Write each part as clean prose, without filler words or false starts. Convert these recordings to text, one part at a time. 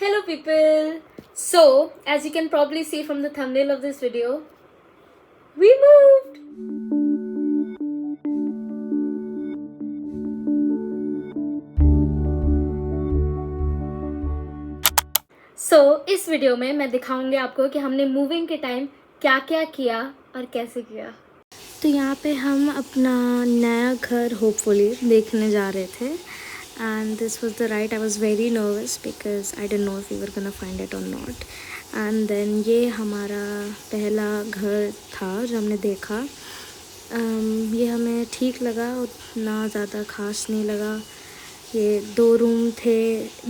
Hello people! So, as you can probably see from the thumbnail of this video, we moved! इस video में मैं दिखाऊंगी आपको कि हमने मूविंग के टाइम क्या क्या किया और कैसे किया। तो यहाँ पे हम अपना नया घर होपफुली देखने जा रहे थे and this was the right. I was very nervous because I didn't know if we were gonna find it or not. And then ये हमारा पहला घर था जो हमने देखा। ये हमें ठीक लगा, उतना ज़्यादा ख़ास नहीं लगा। ये 2 रूम थे,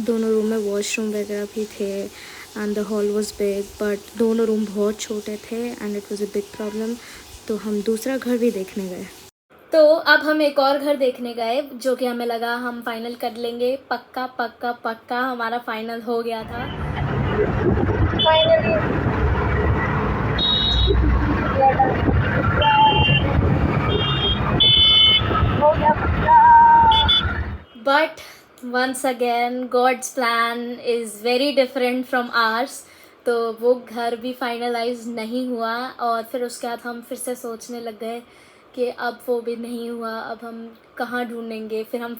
दोनों रूम में वॉशरूम वगैरह भी थे and the hall was big, but दोनों रूम बहुत छोटे थे and it was a big problem. तो हम दूसरा घर भी देखने गए। तो अब हम एक और घर देखने गए जो कि हमें लगा हम फाइनल कर लेंगे। पक्का पक्का पक्का हमारा फाइनल हो गया था finally. But once again God's plan is very different from ours. तो वो घर भी फाइनलाइज नहीं हुआ और फिर उसके बाद हम फिर से सोचने लग गए कि अब वो भी नहीं हुआ, अब हम कहाँ ढूंढेंगे। फिर हम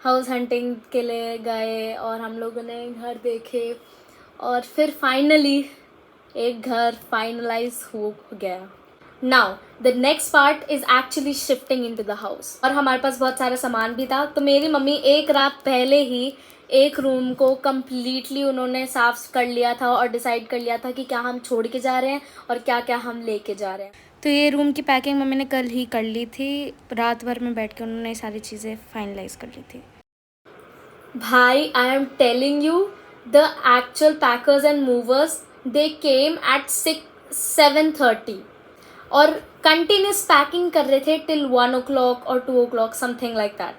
हाउस हंटिंग के लिए गए और हम लोगों ने घर देखे और फिर फाइनली एक घर फाइनलाइज हो गया। Now the next part is actually shifting in to the house. और हमारे पास बहुत सारा सामान भी था, तो मेरी मम्मी एक रात पहले ही एक रूम को कम्प्लीटली उन्होंने साफ कर लिया था और डिसाइड कर लिया था कि क्या हम छोड़ के जा रहे हैं और क्या क्या हम लेके जा रहे हैं। तो ये रूम की पैकिंग मम्मी ने कल ही कर ली थी, रात भर में बैठ के उन्होंने सारी चीज़ें फाइनलाइज कर ली थी। भाई, I am telling you, the actual packers and movers they came at 7:30 और कंटिन्यूस पैकिंग कर रहे थे टिल 1 o'clock और 2 o'clock समथिंग लाइक दैट।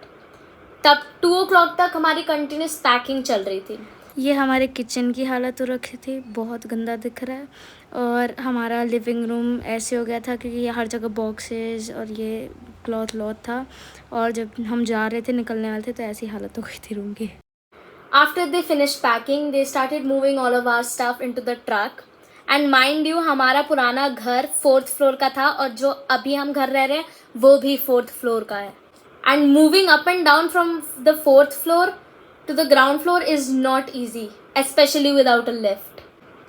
तब 2 o'clock तक हमारी कंटिन्यूस पैकिंग चल रही थी। ये हमारे किचन की हालत हो रखी थी, बहुत गंदा दिख रहा है। और हमारा लिविंग रूम ऐसे हो गया था क्योंकि ये हर जगह बॉक्सेस और ये क्लॉथ था, और जब हम जा रहे थे निकलने वाले थे तो ऐसी हालत हो गई थी रूम की। After they finish packing they started moving all of our stuff into the truck. And mind you, हमारा पुराना घर 4th फ्लोर का था और जो अभी हम घर रह रहे हैं वो भी 4th फ्लोर का है। And moving up and down from the 4th floor to the ground floor is not easy, specially without a lift.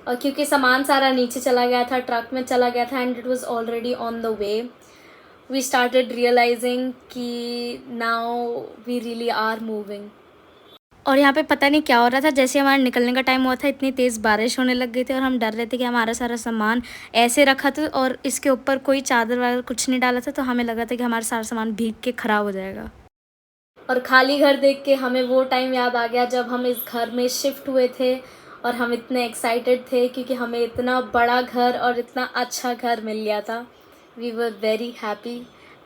और क्योंकि सामान सारा नीचे चला गया था, ट्रक में चला गया था and it was already on the way, we started realising कि now we really are moving. और यहाँ पे पता नहीं क्या हो रहा था, जैसे हमारा निकलने का टाइम हुआ था इतनी तेज़ बारिश होने लग गई थी और हम डर रहे थे कि हमारा सारा सामान ऐसे रखा था और इसके ऊपर कोई चादर वादर कुछ नहीं डाला था, तो हमें लगा था कि हमारा सारा सामान भीग के ख़राब हो जाएगा। और खाली घर देख के हमें वो टाइम याद आ गया जब हम इस घर में शिफ्ट हुए थे और हम इतने एक्साइटेड थे क्योंकि हमें इतना बड़ा घर और इतना अच्छा घर मिल गया था। We were very happy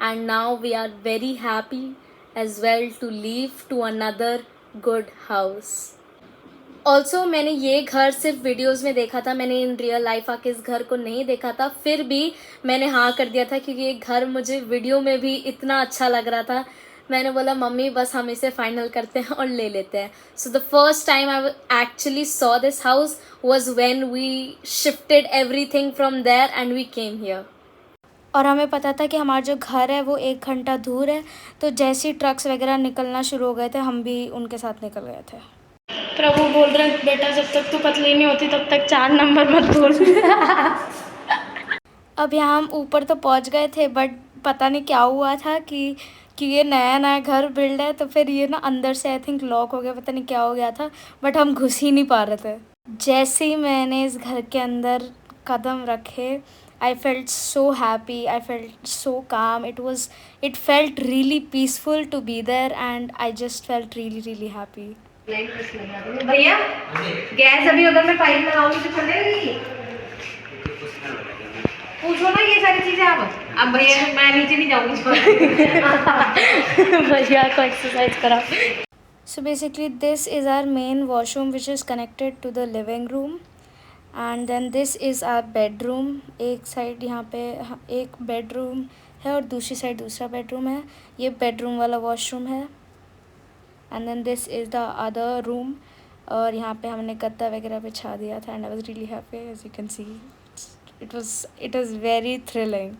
and now we are very happy as well to leave to another good house. Also मैंने ये घर सिर्फ वीडियोज़ में देखा था, मैंने इन रियल लाइफ आके इस घर को नहीं देखा था, फिर भी मैंने हाँ कर दिया था क्योंकि ये घर मुझे वीडियो में भी इतना अच्छा लग रहा था। मैंने बोला मम्मी बस हम इसे फाइनल करते हैं और ले लेते हैं। So the first time I actually saw this house was when we shifted everything from there and we came here. और हमें पता था कि हमारा जो घर है वो 1 घंटा दूर है, तो जैसे ही ट्रक्स वगैरह निकलना शुरू हो गए थे हम भी उनके साथ निकल गए थे। प्रभु बोल रहे हैं बेटा जब तक तू पतली नहीं होती तब तक 4 नंबर मत बोल। अब यहाँ हम ऊपर तो पहुँच गए थे, बट पता नहीं क्या हुआ था कि ये नया नया घर बिल्ड है, तो फिर ये ना अंदर से आई थिंक लॉक हो गया, पता नहीं क्या हो गया था, बट हम घुस ही नहीं पा रहे थे। जैसे ही मैंने इस घर के अंदर कदम रखे, I felt so happy, I felt so calm, it felt really peaceful to be there and I just felt really really happy. भैया गैस अभी अगर मैं पाइप लगाऊंगी तो चलेगी? पूछो ना ये सारी चीजें आप। अब भैया मैं नीचे नहीं जाऊंगी। भैया को एक्सरसाइज करा। So basically this is our main washroom which is connected to the living room and then this is our bedroom। एक साइड यहाँ पे एक बेडरूम है और दूसरी साइड दूसरा बेडरूम है, ये बेडरूम वाला वॉशरूम है। and then this is the other room और यहाँ पे हमने गद्दा वगैरह बिछा दिया था and I was really happy as you can see it was very thrilling.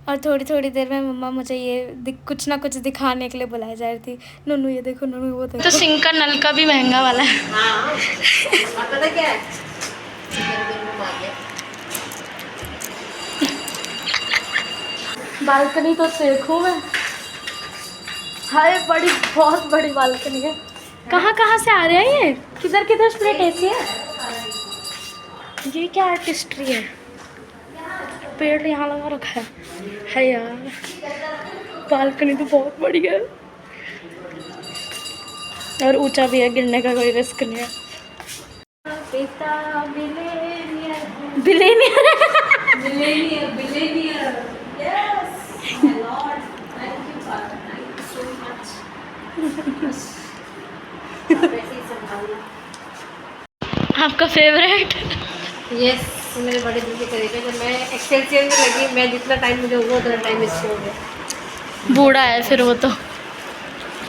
और थोड़ी थोड़ी देर में मम्मा मुझे ये कुछ ना कुछ दिखाने के लिए बुलाई जा रही थी, नूनू ये देखो, नूनू वो देखो। तो सिंक का नल का भी महंगा वाला है। हाँ, पता क्या है, बालकनी तो देखूं मैं, हाय बड़ी बहुत बड़ी बालकनी है। कहाँ कहाँ से आ रहे हैं ये, किधर किधर स्प्लिट एसी है, ये क्या आर्टिस्ट्री है, पेड़ यहाँ लगा रखा है यार। बालकनी तो बहुत बड़ी है और ऊंचा भी है, गिरने का कोई रिस्क नहीं है। Billionaire billionaire billionaire yes my Lord, thank you father, thank you so much. आपका फेवरेट? यस, मेरे बड़े दिल के करीब है। जब मैं एक्सटेंसियर में लगी, मैं जितना टाइम मुझे होगा उतना टाइम इसको हो गया। बूढ़ा है फिर वो तो।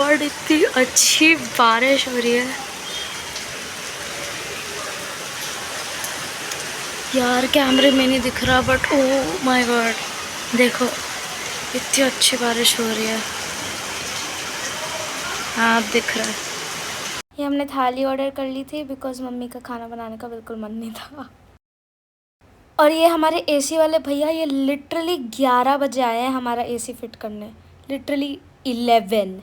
और इतनी अच्छी बारिश हो रही है यार, कैमरे में नहीं दिख रहा बट ओह माय गॉड, देखो इतनी अच्छी बारिश हो रही है। हाँ दिख रहा है। ये हमने थाली ऑर्डर कर ली थी बिकॉज मम्मी का खाना बनाने का बिल्कुल मन नहीं था। और ये हमारे एसी वाले भैया, ये लिटरली 11 बजे आए हैं हमारा एसी फिट करने, लिटरली 11।